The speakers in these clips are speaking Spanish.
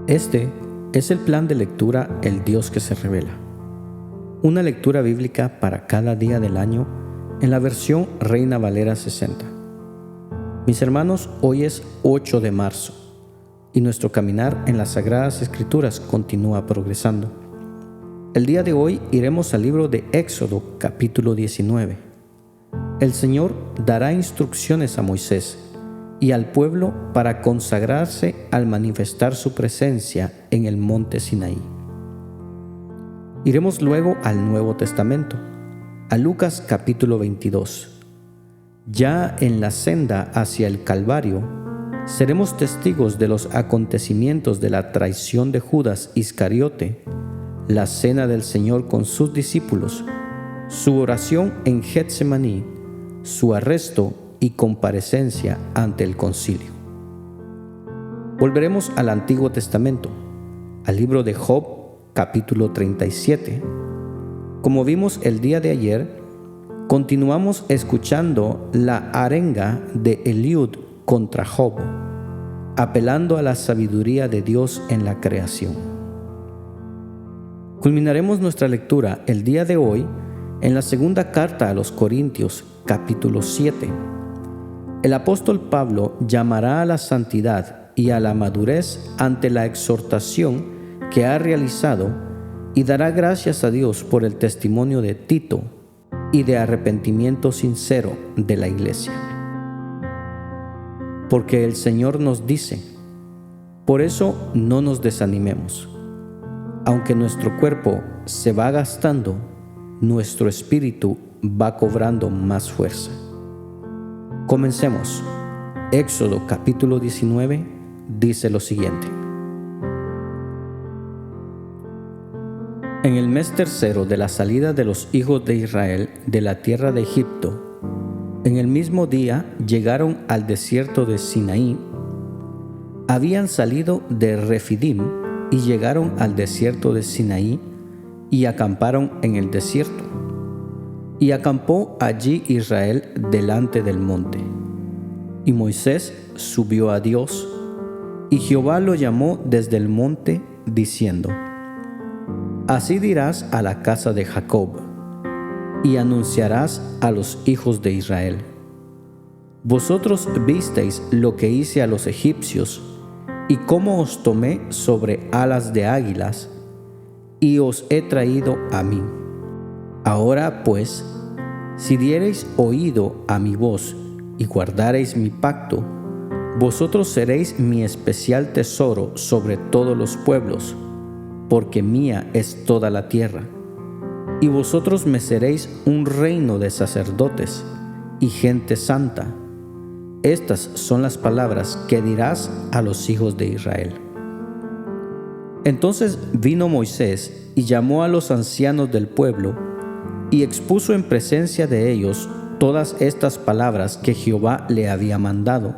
Este es el plan de lectura El Dios que se revela. Una lectura bíblica para cada día del año en la versión Reina Valera 60. Mis hermanos, hoy es 8 de marzo y nuestro caminar en las Sagradas Escrituras continúa progresando. El día de hoy iremos al libro de Éxodo, capítulo 19. El Señor dará instrucciones a Moisés y al pueblo para consagrarse al manifestar su presencia en el monte Sinaí. Iremos luego al Nuevo Testamento, a Lucas capítulo 22. Ya en la senda hacia el Calvario, seremos testigos de los acontecimientos de la traición de Judas Iscariote, la cena del Señor con sus discípulos, su oración en Getsemaní, su arresto y comparecencia ante el concilio. Volveremos al Antiguo Testamento, al libro de Job, capítulo 37. Como vimos el día de ayer, continuamos escuchando la arenga de Eliud contra Job, apelando a la sabiduría de Dios en la creación. Culminaremos nuestra lectura el día de hoy en la segunda carta a los Corintios, capítulo 7. El apóstol Pablo llamará a la santidad y a la madurez ante la exhortación que ha realizado y dará gracias a Dios por el testimonio de Tito y de arrepentimiento sincero de la iglesia. Porque el Señor nos dice: por eso no nos desanimemos. Aunque nuestro cuerpo se va gastando, nuestro espíritu va cobrando más fuerza. Comencemos. Éxodo capítulo 19 dice lo siguiente: En el mes tercero de la salida de los hijos de Israel de la tierra de Egipto, en el mismo día llegaron al desierto de Sinaí. Habían salido de Refidim y llegaron al desierto de Sinaí y acamparon en el desierto. Y acampó allí Israel delante del monte. Y Moisés subió a Dios, y Jehová lo llamó desde el monte, diciendo: Así dirás a la casa de Jacob, y anunciarás a los hijos de Israel: Vosotros visteis lo que hice a los egipcios, y cómo os tomé sobre alas de águilas, y os he traído a mí. Ahora pues, si diereis oído a mi voz y guardareis mi pacto, vosotros seréis mi especial tesoro sobre todos los pueblos, porque mía es toda la tierra. Y vosotros me seréis un reino de sacerdotes y gente santa. Estas son las palabras que dirás a los hijos de Israel. Entonces vino Moisés y llamó a los ancianos del pueblo y expuso en presencia de ellos todas estas palabras que Jehová le había mandado.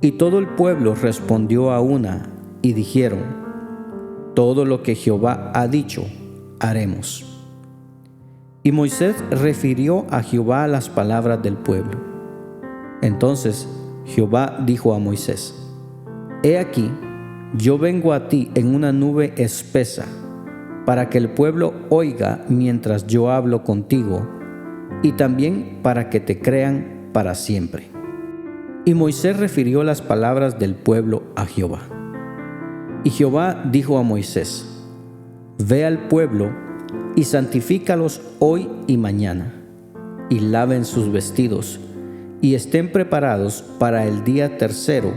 Y todo el pueblo respondió a una y dijeron: Todo lo que Jehová ha dicho, haremos. Y Moisés refirió a Jehová las palabras del pueblo. Entonces Jehová dijo a Moisés: He aquí, yo vengo a ti en una nube espesa, para que el pueblo oiga mientras yo hablo contigo, y también para que te crean para siempre. Y Moisés refirió las palabras del pueblo a Jehová. Y Jehová dijo a Moisés: Ve al pueblo y santifícalos hoy y mañana, y laven sus vestidos, y estén preparados para el día tercero,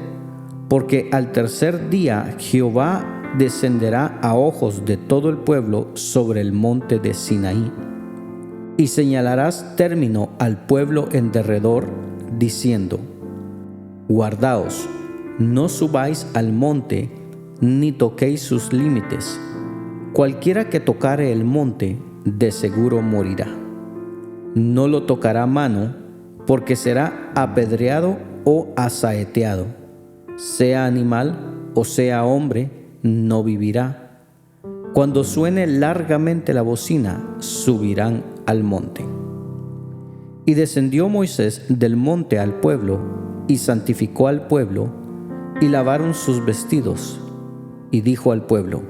porque al tercer día Jehová descenderá a ojos de todo el pueblo sobre el monte de Sinaí. Y señalarás término al pueblo en derredor, diciendo: Guardaos, no subáis al monte, ni toquéis sus límites. Cualquiera que tocare el monte, de seguro morirá. No lo tocará mano, porque será apedreado o asaeteado. Sea animal o sea hombre, no vivirá. Cuando suene largamente la bocina, subirán al monte. Y descendió Moisés del monte al pueblo, y santificó al pueblo, y lavaron sus vestidos, y dijo al pueblo: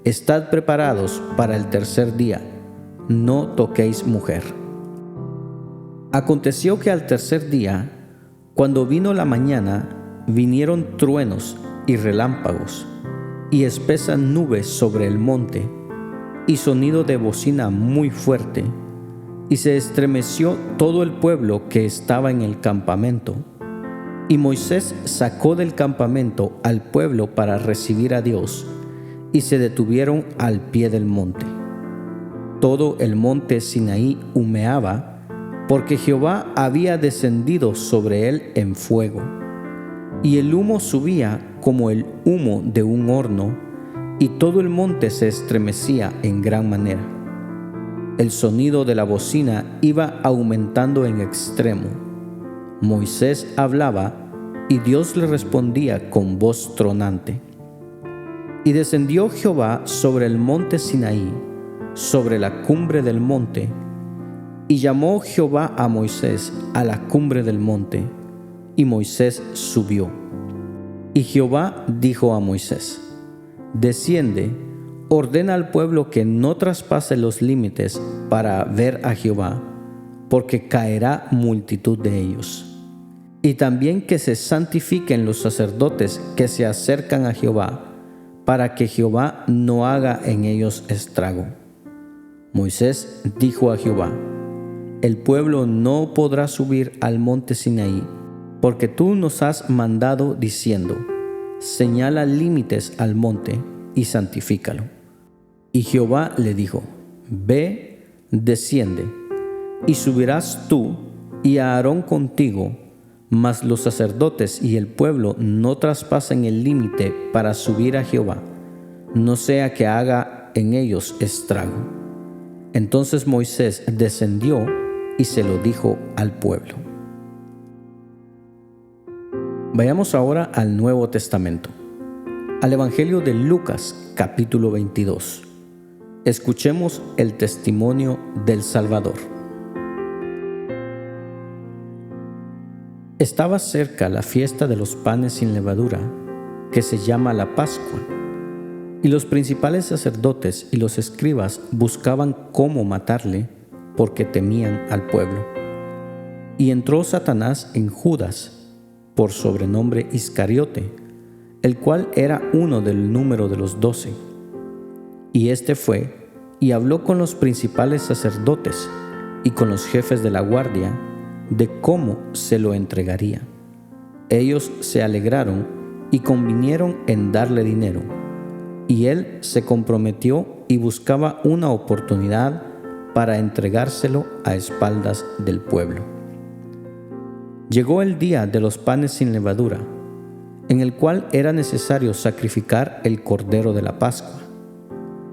Estad preparados para el tercer día, no toquéis mujer. Aconteció que al tercer día, cuando vino la mañana, vinieron truenos y relámpagos, y espesas nubes sobre el monte, y sonido de bocina muy fuerte, y se estremeció todo el pueblo que estaba en el campamento. Y Moisés sacó del campamento al pueblo para recibir a Dios, y se detuvieron al pie del monte. Todo el monte Sinaí humeaba, porque Jehová había descendido sobre él en fuego, y el humo subía como el humo de un horno, y todo el monte se estremecía en gran manera. El sonido de la bocina iba aumentando en extremo. Moisés hablaba, y Dios le respondía con voz tronante. Y descendió Jehová sobre el monte Sinaí, sobre la cumbre del monte, y llamó Jehová a Moisés a la cumbre del monte, y Moisés subió. Y Jehová dijo a Moisés: Desciende, ordena al pueblo que no traspase los límites para ver a Jehová, porque caerá multitud de ellos. Y también que se santifiquen los sacerdotes que se acercan a Jehová, para que Jehová no haga en ellos estrago. Moisés dijo a Jehová: El pueblo no podrá subir al monte Sinaí, porque tú nos has mandado diciendo: Señala límites al monte y santifícalo. Y Jehová le dijo: Ve, desciende, y subirás tú y a Aarón contigo, mas los sacerdotes y el pueblo no traspasen el límite para subir a Jehová, no sea que haga en ellos estrago. Entonces Moisés descendió y se lo dijo al pueblo. Vayamos ahora al Nuevo Testamento, al Evangelio de Lucas, capítulo 22. Escuchemos el testimonio del Salvador. Estaba cerca la fiesta de los panes sin levadura, que se llama la Pascua, y los principales sacerdotes y los escribas buscaban cómo matarle, porque temían al pueblo. Y entró Satanás en Judas, por sobrenombre Iscariote, el cual era uno del número de los 12. Y éste fue y habló con los principales sacerdotes y con los jefes de la guardia de cómo se lo entregaría. Ellos se alegraron y convinieron en darle dinero, y él se comprometió y buscaba una oportunidad para entregárselo a espaldas del pueblo. Llegó el día de los panes sin levadura, en el cual era necesario sacrificar el cordero de la Pascua.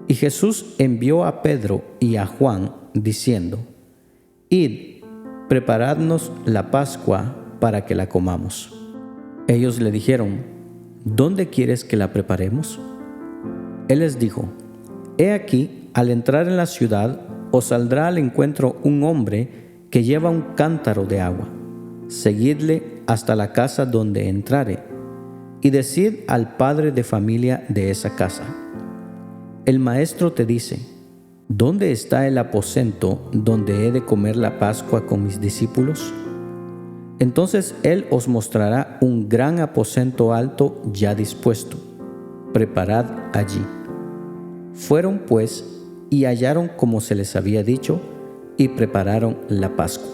Y Jesús envió a Pedro y a Juan, diciendo: Id, preparadnos la Pascua para que la comamos. Ellos le dijeron: ¿Dónde quieres que la preparemos? Él les dijo: He aquí, al entrar en la ciudad, os saldrá al encuentro un hombre que lleva un cántaro de agua. Seguidle hasta la casa donde entrare, y decid al padre de familia de esa casa: El maestro te dice: ¿Dónde está el aposento donde he de comer la Pascua con mis discípulos? Entonces él os mostrará un gran aposento alto ya dispuesto. Preparad allí. Fueron pues y hallaron como se les había dicho, y prepararon la Pascua.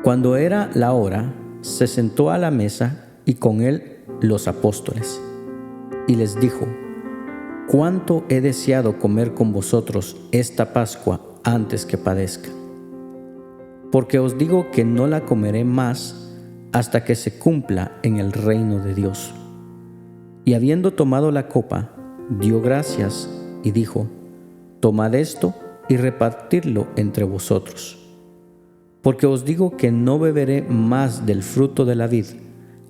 Cuando era la hora, se sentó a la mesa y con él los apóstoles. Y les dijo: ¿Cuánto he deseado comer con vosotros esta Pascua antes que padezca? Porque os digo que no la comeré más hasta que se cumpla en el reino de Dios. Y habiendo tomado la copa, dio gracias y dijo: Tomad esto y repartidlo entre vosotros. Porque os digo que no beberé más del fruto de la vid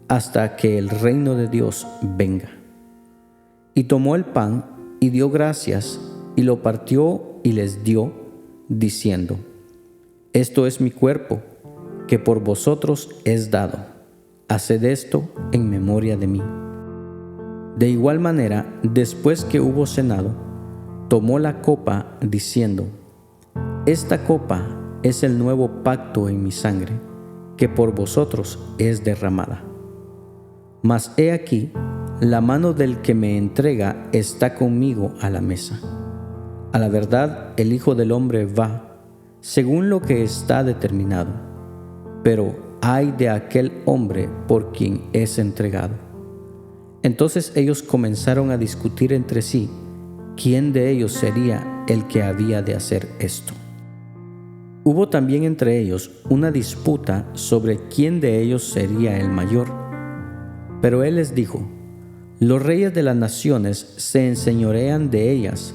hasta que el reino de Dios venga. Y tomó el pan y dio gracias y lo partió y les dio, diciendo: Esto es mi cuerpo, que por vosotros es dado. Haced esto en memoria de mí. De igual manera, después que hubo cenado, tomó la copa diciendo: Esta copa es el nuevo pacto en mi sangre, que por vosotros es derramada. Mas he aquí, la mano del que me entrega está conmigo a la mesa. A la verdad, el Hijo del Hombre va, según lo que está determinado, pero ay de aquel hombre por quien es entregado. Entonces ellos comenzaron a discutir entre sí quién de ellos sería el que había de hacer esto. Hubo también entre ellos una disputa sobre quién de ellos sería el mayor. Pero él les dijo: Los reyes de las naciones se enseñorean de ellas,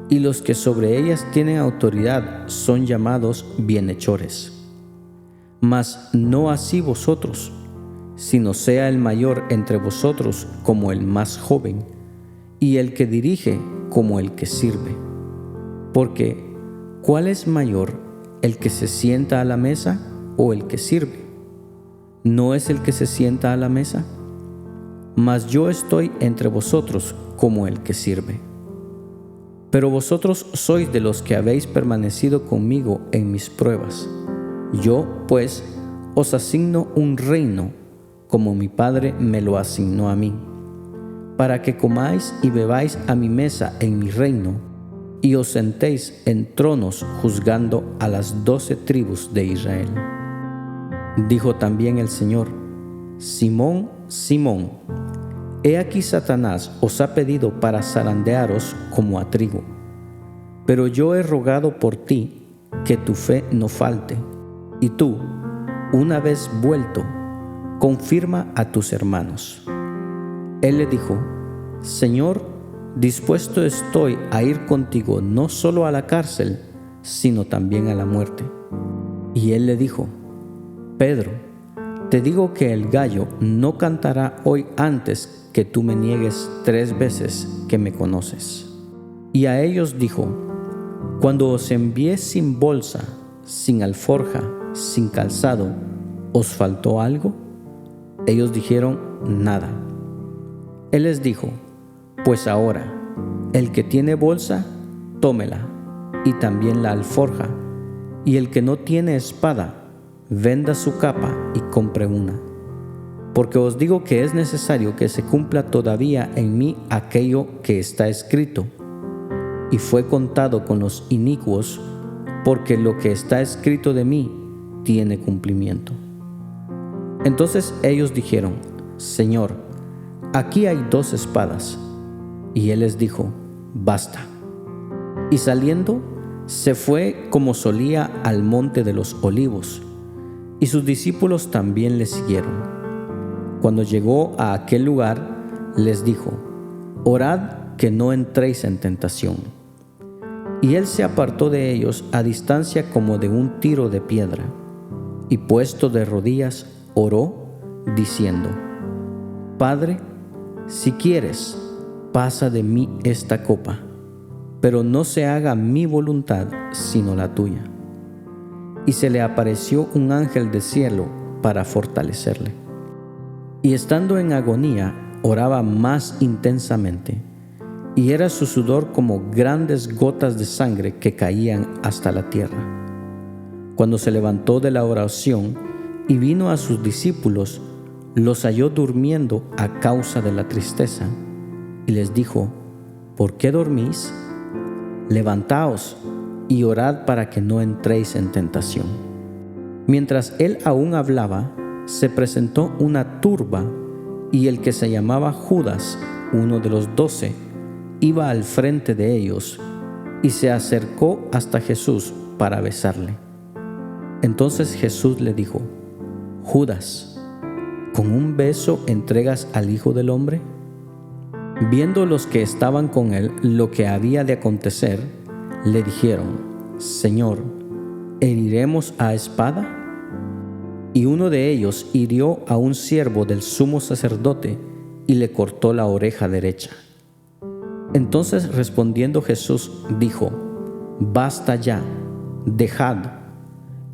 y los que sobre ellas tienen autoridad son llamados bienhechores. Mas no así vosotros, sino sea el mayor entre vosotros como el más joven, y el que dirige como el que sirve. Porque, ¿cuál es mayor, el que se sienta a la mesa o el que sirve? ¿No es el que se sienta a la mesa? Mas yo estoy entre vosotros como el que sirve. Pero vosotros sois de los que habéis permanecido conmigo en mis pruebas. Yo, pues, os asigno un reino, como mi Padre me lo asignó a mí, para que comáis y bebáis a mi mesa en mi reino, y os sentéis en tronos juzgando a las 12 tribus de Israel. Dijo también el Señor: Simón, Simón, he aquí Satanás os ha pedido para zarandearos como a trigo, pero yo he rogado por ti que tu fe no falte, y tú, una vez vuelto, confirma a tus hermanos. Él le dijo: Señor, dispuesto estoy a ir contigo no solo a la cárcel, sino también a la muerte. Y él le dijo: Pedro, te digo que el gallo no cantará hoy antes que tú me niegues 3 veces que me conoces. Y a ellos dijo: Cuando os envié sin bolsa, sin alforja, sin calzado, ¿os faltó algo? Ellos dijeron: Nada. Él les dijo: Pues ahora, el que tiene bolsa, tómela, y también la alforja, y el que no tiene espada, venda su capa y compre una. Porque os digo que es necesario que se cumpla todavía en mí aquello que está escrito. Y fue contado con los inicuos, porque lo que está escrito de mí tiene cumplimiento. Entonces ellos dijeron: Señor, aquí hay 2 espadas. Y él les dijo: Basta. Y saliendo, se fue como solía al monte de los Olivos, y sus discípulos también le siguieron. Cuando llegó a aquel lugar, les dijo: Orad que no entréis en tentación. Y él se apartó de ellos a distancia como de un tiro de piedra, y puesto de rodillas, oró, diciendo: Padre, si quieres, pasa de mí esta copa, pero no se haga mi voluntad sino la tuya. Y se le apareció un ángel del cielo para fortalecerle. Y estando en agonía, oraba más intensamente, y era su sudor como grandes gotas de sangre que caían hasta la tierra. Cuando se levantó de la oración y vino a sus discípulos, los halló durmiendo a causa de la tristeza, y les dijo: ¿Por qué dormís? Levantaos y orad para que no entréis en tentación. Mientras él aún hablaba, se presentó una turba, y el que se llamaba Judas, uno de los 12, iba al frente de ellos, y se acercó hasta Jesús para besarle. Entonces Jesús le dijo: Judas, ¿con un beso entregas al Hijo del Hombre? Viendo los que estaban con él lo que había de acontecer, le dijeron: Señor, ¿heriremos a espada? Y uno de ellos hirió a un siervo del sumo sacerdote y le cortó la oreja derecha. Entonces respondiendo Jesús dijo: Basta ya, dejad.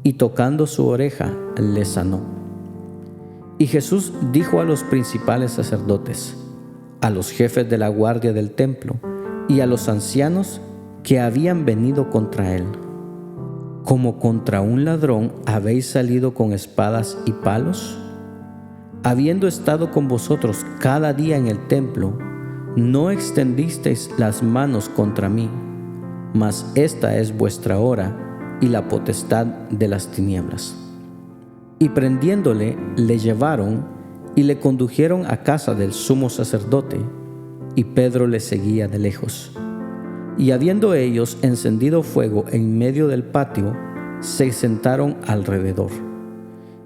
Y tocando su oreja le sanó. Y Jesús dijo a los principales sacerdotes: a los jefes de la guardia del templo y a los ancianos que habían venido contra él. ¿Como contra un ladrón habéis salido con espadas y palos? Habiendo estado con vosotros cada día en el templo, no extendisteis las manos contra mí, mas esta es vuestra hora y la potestad de las tinieblas. Y prendiéndole, le llevaron y le condujeron a casa del sumo sacerdote, y Pedro le seguía de lejos. Y habiendo ellos encendido fuego en medio del patio, se sentaron alrededor.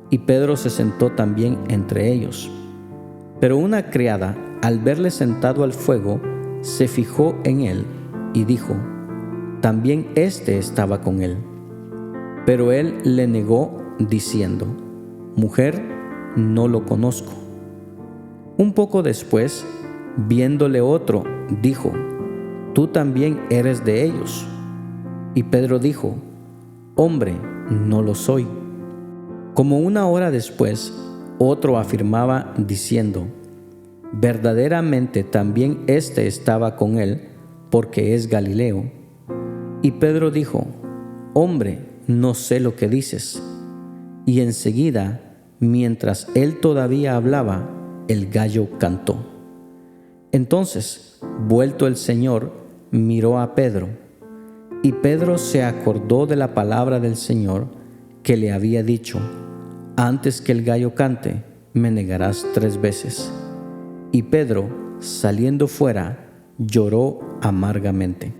Y Pedro se sentó también entre ellos. Pero una criada, al verle sentado al fuego, se fijó en él y dijo: también éste estaba con él. Pero él le negó, diciendo: mujer, no lo conozco. Un poco después, viéndole otro, dijo: tú también eres de ellos. Y Pedro dijo: hombre, no lo soy. Como una hora después, otro afirmaba, diciendo: verdaderamente también éste estaba con él, porque es Galileo. Y Pedro dijo: hombre, no sé lo que dices. Y enseguida, mientras él todavía hablaba, el gallo cantó. Entonces, vuelto el Señor, miró a Pedro, y Pedro se acordó de la palabra del Señor que le había dicho: antes que el gallo cante, me negarás 3 veces. Y Pedro, saliendo fuera, lloró amargamente.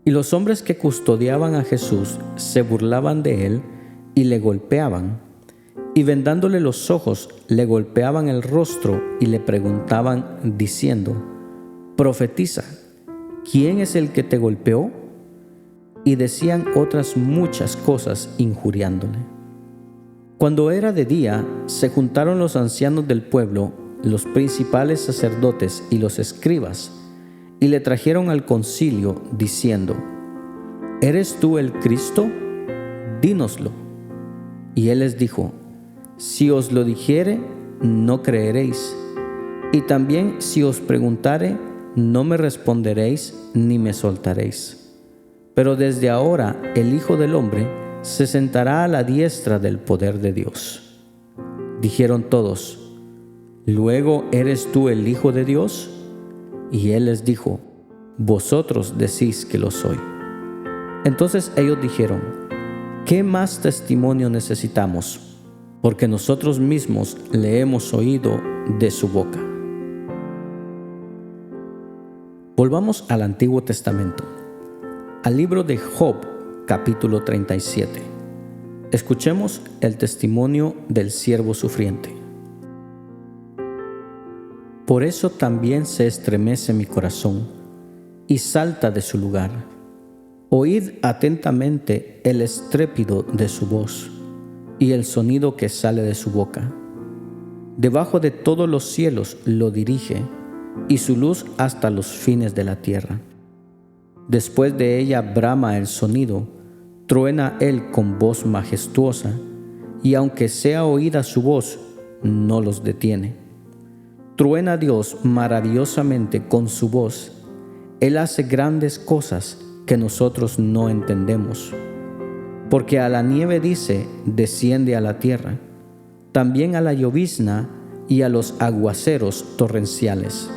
Y los hombres que custodiaban a Jesús se burlaban de él y le golpeaban, y vendándole los ojos, le golpeaban el rostro y le preguntaban, diciendo: profetiza, ¿quién es el que te golpeó? Y decían otras muchas cosas injuriándole. Cuando era de día, se juntaron los ancianos del pueblo, los principales sacerdotes y los escribas, y le trajeron al concilio, diciendo: ¿eres tú el Cristo? Dínoslo. Y él les dijo: si os lo dijere, no creeréis, y también si os preguntare, no me responderéis ni me soltaréis. Pero desde ahora el Hijo del Hombre se sentará a la diestra del poder de Dios. Dijeron todos: ¿luego eres tú el Hijo de Dios? Y él les dijo: vosotros decís que lo soy. Entonces ellos dijeron: ¿qué más testimonio necesitamos? Porque nosotros mismos le hemos oído de su boca. Volvamos al Antiguo Testamento, al libro de Job, capítulo 37. Escuchemos el testimonio del siervo sufriente. Por eso también se estremece mi corazón y salta de su lugar. Oíd atentamente el estrépito de su voz y el sonido que sale de su boca. Debajo de todos los cielos lo dirige, y su luz hasta los fines de la tierra. Después de ella brama el sonido, truena él con voz majestuosa, y aunque sea oída su voz, no los detiene. Truena Dios maravillosamente con su voz. Él hace grandes cosas que nosotros no entendemos. Porque a la nieve dice: desciende a la tierra, también a la llovizna y a los aguaceros torrenciales.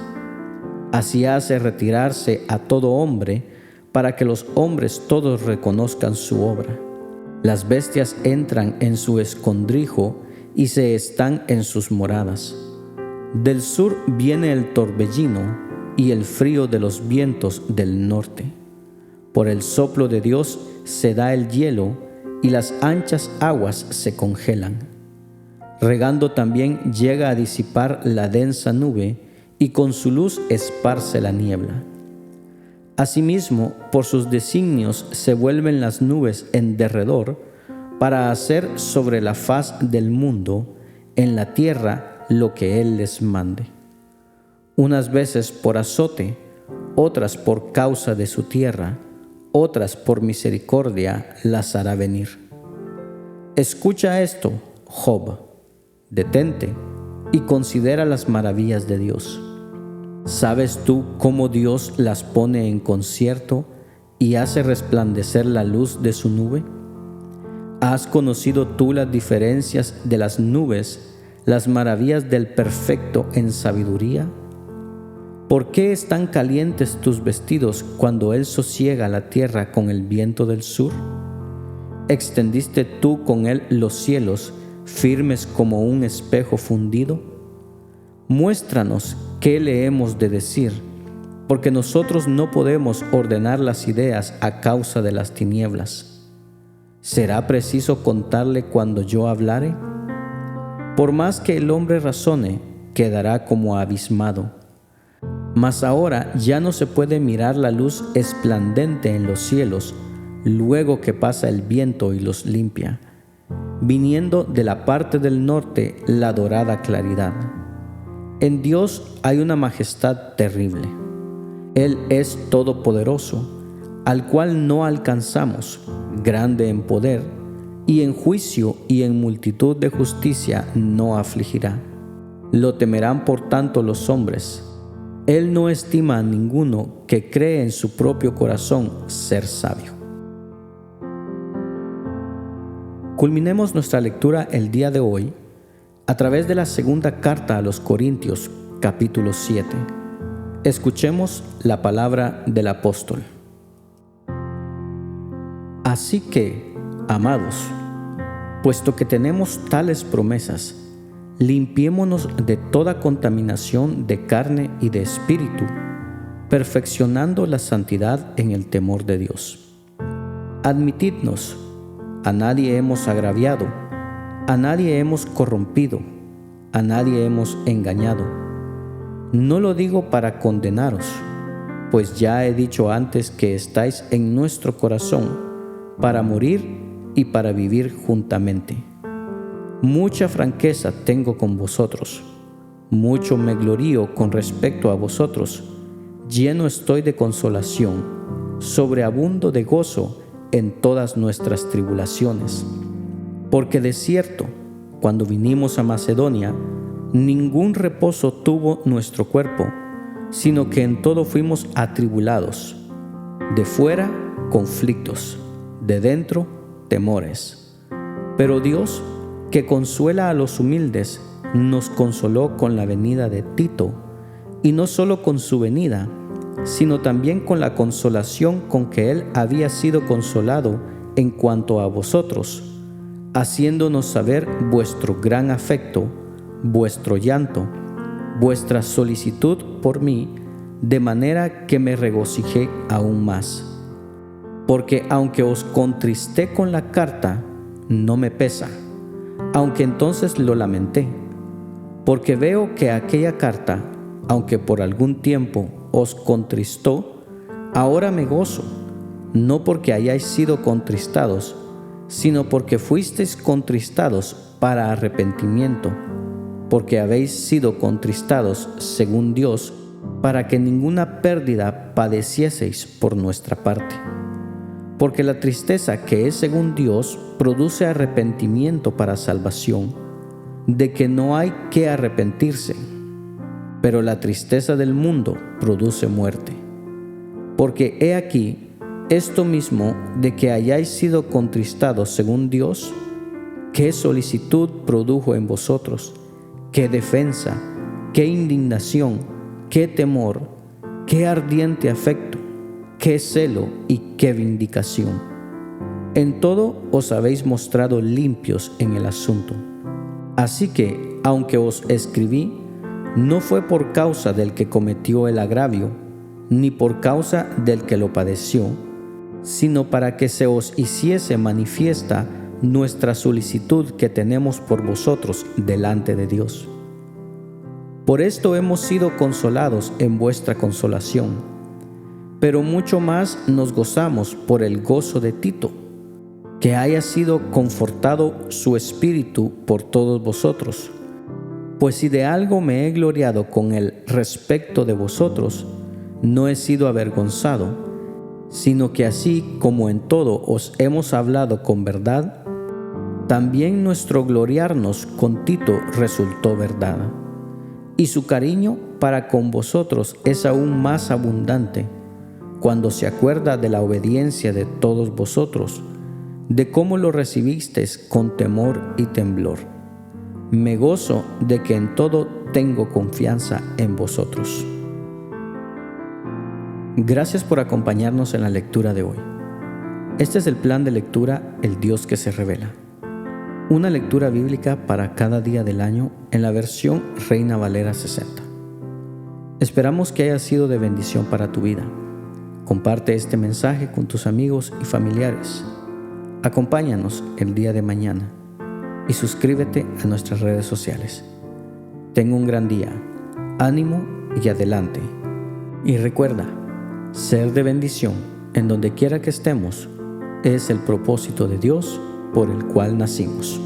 Así hace retirarse a todo hombre, para que los hombres todos reconozcan su obra. Las bestias entran en su escondrijo y se están en sus moradas. Del sur viene el torbellino y el frío de los vientos del norte. Por el soplo de Dios se da el hielo y las anchas aguas se congelan. Regando también llega a disipar la densa nube y con su luz esparce la niebla. Asimismo, por sus designios se vuelven las nubes en derredor para hacer sobre la faz del mundo, en la tierra, lo que Él les mande. Unas veces por azote, otras por causa de su tierra, otras por misericordia las hará venir. Escucha esto, Job, detente y considera las maravillas de Dios. ¿Sabes tú cómo Dios las pone en concierto y hace resplandecer la luz de su nube? ¿Has conocido tú las diferencias de las nubes, las maravillas del perfecto en sabiduría? ¿Por qué están calientes tus vestidos cuando Él sosiega la tierra con el viento del sur? ¿Extendiste tú con Él los cielos, firmes como un espejo fundido? Muéstranos qué le hemos de decir, porque nosotros no podemos ordenar las ideas a causa de las tinieblas. ¿Será preciso contarle cuando yo hablare? Por más que el hombre razone, quedará como abismado. Mas ahora ya no se puede mirar la luz esplandente en los cielos, luego que pasa el viento y los limpia, viniendo de la parte del norte la dorada claridad. En Dios hay una majestad terrible. Él es todopoderoso, al cual no alcanzamos, grande en poder, y en juicio y en multitud de justicia no afligirá. Lo temerán por tanto los hombres. Él no estima a ninguno que cree en su propio corazón ser sabio. Culminemos nuestra lectura el día de hoy a través de la segunda carta a los Corintios, capítulo 7. Escuchemos la palabra del apóstol. Así que, amados, puesto que tenemos tales promesas, limpiémonos de toda contaminación de carne y de espíritu, perfeccionando la santidad en el temor de Dios. Admitidnos, a nadie hemos agraviado, a nadie hemos corrompido, a nadie hemos engañado. No lo digo para condenaros, pues ya he dicho antes que estáis en nuestro corazón para morir y para vivir juntamente. Mucha franqueza tengo con vosotros, mucho me glorío con respecto a vosotros, lleno estoy de consolación, sobreabundo de gozo en todas nuestras tribulaciones. Porque de cierto, cuando vinimos a Macedonia, ningún reposo tuvo nuestro cuerpo, sino que en todo fuimos atribulados, de fuera conflictos, de dentro temores. Pero Dios, que consuela a los humildes, nos consoló con la venida de Tito, y no solo con su venida, sino también con la consolación con que él había sido consolado en cuanto a vosotros, haciéndonos saber vuestro gran afecto, vuestro llanto, vuestra solicitud por mí, de manera que me regocijé aún más. Porque aunque os contristé con la carta, no me pesa, aunque entonces lo lamenté, porque veo que aquella carta, aunque por algún tiempo os contristó, ahora me gozo, no porque hayáis sido contristados, sino porque fuisteis contristados para arrepentimiento, porque habéis sido contristados según Dios, para que ninguna pérdida padecieseis por nuestra parte. Porque la tristeza que es según Dios produce arrepentimiento para salvación, de que no hay que arrepentirse, pero la tristeza del mundo produce muerte. Porque he aquí, esto mismo de que hayáis sido contristados según Dios, qué solicitud produjo en vosotros, qué defensa, qué indignación, qué temor, qué ardiente afecto, qué celo y qué vindicación. En todo os habéis mostrado limpios en el asunto. Así que, aunque os escribí, no fue por causa del que cometió el agravio, ni por causa del que lo padeció, sino para que se os hiciese manifiesta nuestra solicitud que tenemos por vosotros delante de Dios. Por esto hemos sido consolados en vuestra consolación, pero mucho más nos gozamos por el gozo de Tito, que haya sido confortado su espíritu por todos vosotros. Pues si de algo me he gloriado con él respecto de vosotros, no he sido avergonzado, sino que así como en todo os hemos hablado con verdad, también nuestro gloriarnos con Tito resultó verdad. y su cariño para con vosotros es aún más abundante cuando se acuerda de la obediencia de todos vosotros, de cómo lo recibisteis con temor y temblor. Me gozo de que en todo tengo confianza en vosotros. Gracias por acompañarnos en la lectura de hoy. Este es el plan de lectura El Dios que se revela. Una lectura bíblica para cada día del año en la versión Reina Valera 60. Esperamos que haya sido de bendición para tu vida. Comparte este mensaje con tus amigos y familiares. Acompáñanos el día de mañana y suscríbete a nuestras redes sociales. Ten un gran día, ánimo y adelante. Y recuerda, ser de bendición en donde quiera que estemos es el propósito de Dios por el cual nacimos.